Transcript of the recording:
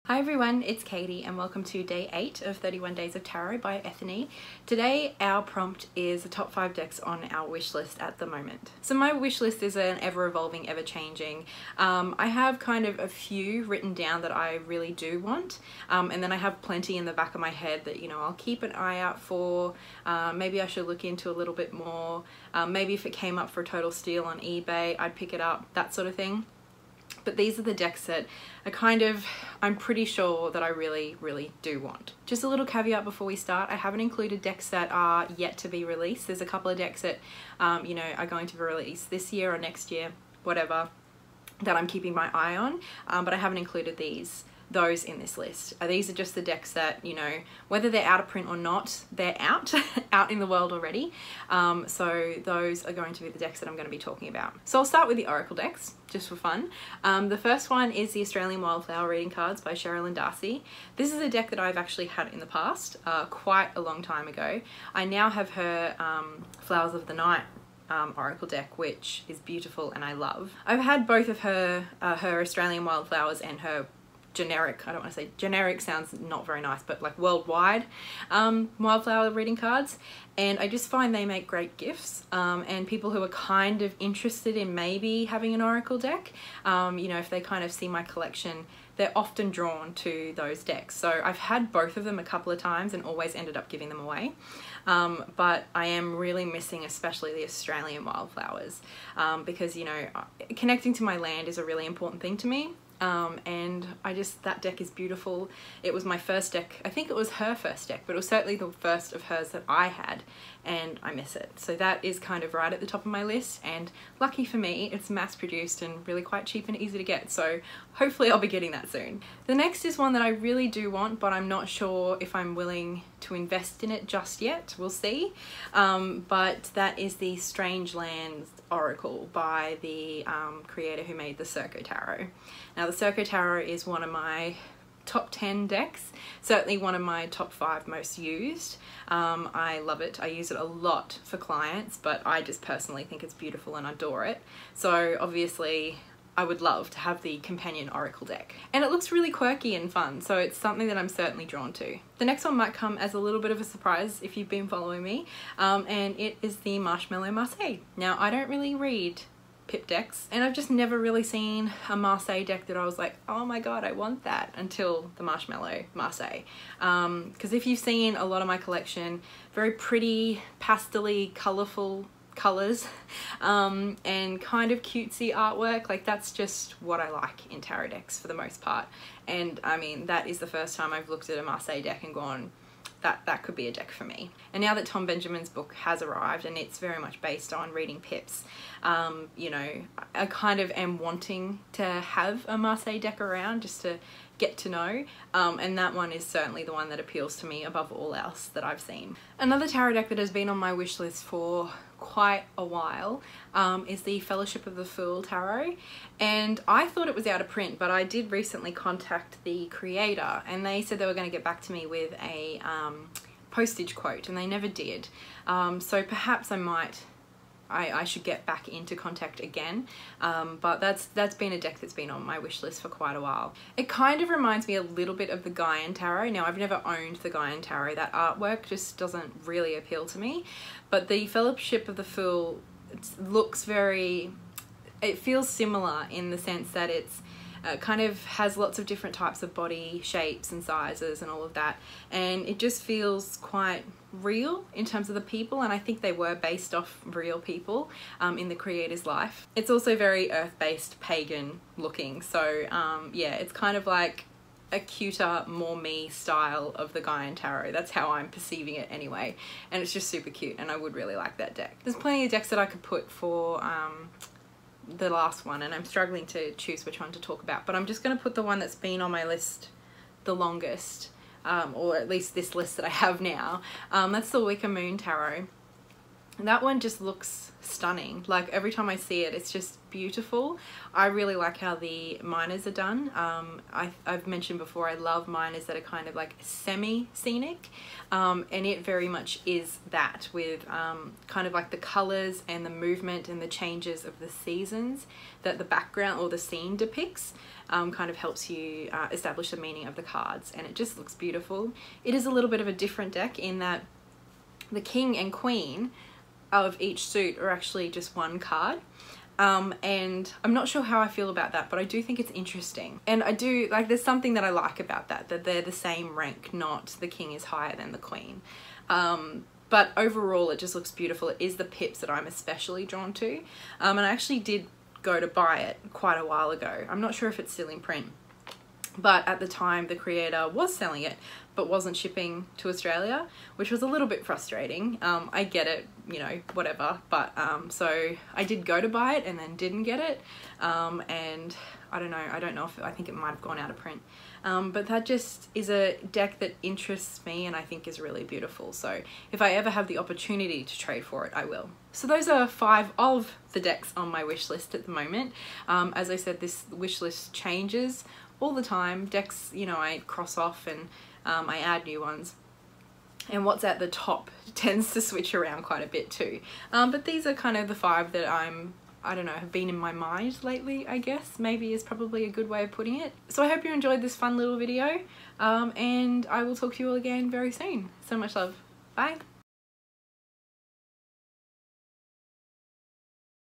Hi everyone, it's Katie and welcome to day 8 of 31 Days of Tarot by Ethony. Today our prompt is the top 5 decks on our wish list at the moment. So my wish list is an ever-evolving, ever-changing. I have kind of a few written down that I really do want, and then I have plenty in the back of my head that, you know, I'll keep an eye out for. Maybe I should look into a little bit more. Maybe if it came up for a total steal on eBay, I'd pick it up, that sort of thing. But these are the decks that I'm pretty sure that I really do want. Just a little caveat before we start, I haven't included decks that are yet to be released. There's a couple of decks that, you know, are going to be released this year or next year, whatever, that I'm keeping my eye on, but I haven't included those in this list. These are just the decks that, you know, whether they're out of print or not, they're out in the world already. So those are going to be the decks that I'm going to be talking about. So I'll start with the Oracle decks, just for fun. The first one is the Australian Wildflower reading cards by Sherilyn Darcy. This is a deck that I've actually had in the past, quite a long time ago. I now have her Flowers of the Night Oracle deck, which is beautiful and I love. I've had both of her Australian Wildflowers and her generic, I don't want to say generic, sounds not very nice, but like worldwide Wildflower reading cards, and I just find they make great gifts, and people who are kind of interested in maybe having an Oracle deck, you know, if they kind of see my collection, they're often drawn to those decks. So I've had both of them a couple of times and always ended up giving them away, but I am really missing especially the Australian Wildflowers, because, you know, connecting to my land is a really important thing to me. And that deck is beautiful. It was my first deck. I think it was her first deck, but it was certainly the first of hers that I had, and I miss it. So that is kind of right at the top of my list, and lucky for me, it's mass produced and really quite cheap and easy to get. So hopefully I'll be getting that soon. The next is one that I really do want, but I'm not sure if I'm willing to invest in it just yet. We'll see. But that is the Strangelands Oracle by the creator who made the Circo Tarot. Now the Circo Tarot is one of my top 10 decks, certainly one of my top 5 most used. I love it. I use it a lot for clients, but I just personally think it's beautiful and adore it. So obviously I would love to have the companion Oracle deck. And it looks really quirky and fun, so it's something that I'm certainly drawn to. The next one might come as a little bit of a surprise if you've been following me, and it is the Marshmellow Marseille. Now, I don't really read pip decks, and I've just never really seen a Marseille deck that I was like, oh my god, I want that, until the Marshmellow Marseille. Because if you've seen a lot of my collection, very pretty, pastel-y, colourful colors, and kind of cutesy artwork, like that's just what I like in tarot decks for the most part. And I mean, that is the first time I've looked at a Marseille deck and gone, that could be a deck for me. And now that Tom Benjamin's book has arrived, and it's very much based on reading pips, you know, I kind of am wanting to have a Marseille deck around just to get to know, and that one is certainly the one that appeals to me above all else that I've seen. Another tarot deck that has been on my wish list for quite a while is the Fellowship of the Fool Tarot, and I thought it was out of print, but I did recently contact the creator and they said they were going to get back to me with a postage quote, and they never did. So perhaps I should get back into contact again, but that's been a deck that's been on my wish list for quite a while. It kind of reminds me a little bit of the Gaian Tarot. Now, I've never owned the Gaian Tarot. That artwork just doesn't really appeal to me, but the Fellowship of the Fool, it feels similar in the sense that it's kind of has lots of different types of body shapes and sizes and all of that, and it just feels quite real in terms of the people, and I think they were based off real people in the creator's life. It's also very earth-based, pagan looking, so yeah, it's kind of like a cuter, more me style of the Gaian Tarot. That's how I'm perceiving it anyway, and it's just super cute, and I would really like that deck. There's plenty of decks that I could put for the last one, and I'm struggling to choose which one to talk about, but I'm just going to put the one that's been on my list the longest, or at least this list that I have now. That's the Wicca Moon Tarot. That one just looks stunning. Like every time I see it, it's just beautiful. I really like how the minors are done. I've mentioned before, I love minors that are kind of like semi-scenic, and it very much is that, with kind of like the colors and the movement and the changes of the seasons that the background or the scene depicts. kind of helps you establish the meaning of the cards, and it just looks beautiful. It is a little bit of a different deck in that the king and queen of each suit are actually just one card. And I'm not sure how I feel about that, but I do think it's interesting. And I do, like, there's something that I like about that they're the same rank, not the king is higher than the queen. But overall it just looks beautiful. It is the pips that I'm especially drawn to. And I actually did go to buy it quite a while ago. I'm not sure if it's still in print, but at the time the creator was selling it but wasn't shipping to Australia, which was a little bit frustrating. I get it, you know, whatever, but so I did go to buy it and then didn't get it, and I don't know if I think it might have gone out of print, but that just is a deck that interests me and I think is really beautiful. So if I ever have the opportunity to trade for it, I will. So those are 5 of the decks on my wish list at the moment. As I said, this wish list changes all the time. Decks, you know, I cross off and I add new ones, and what's at the top tends to switch around quite a bit too. But these are kind of the 5 that I don't know, have been in my mind lately, I guess, maybe is probably a good way of putting it. So I hope you enjoyed this fun little video, and I will talk to you all again very soon. So much love. Bye.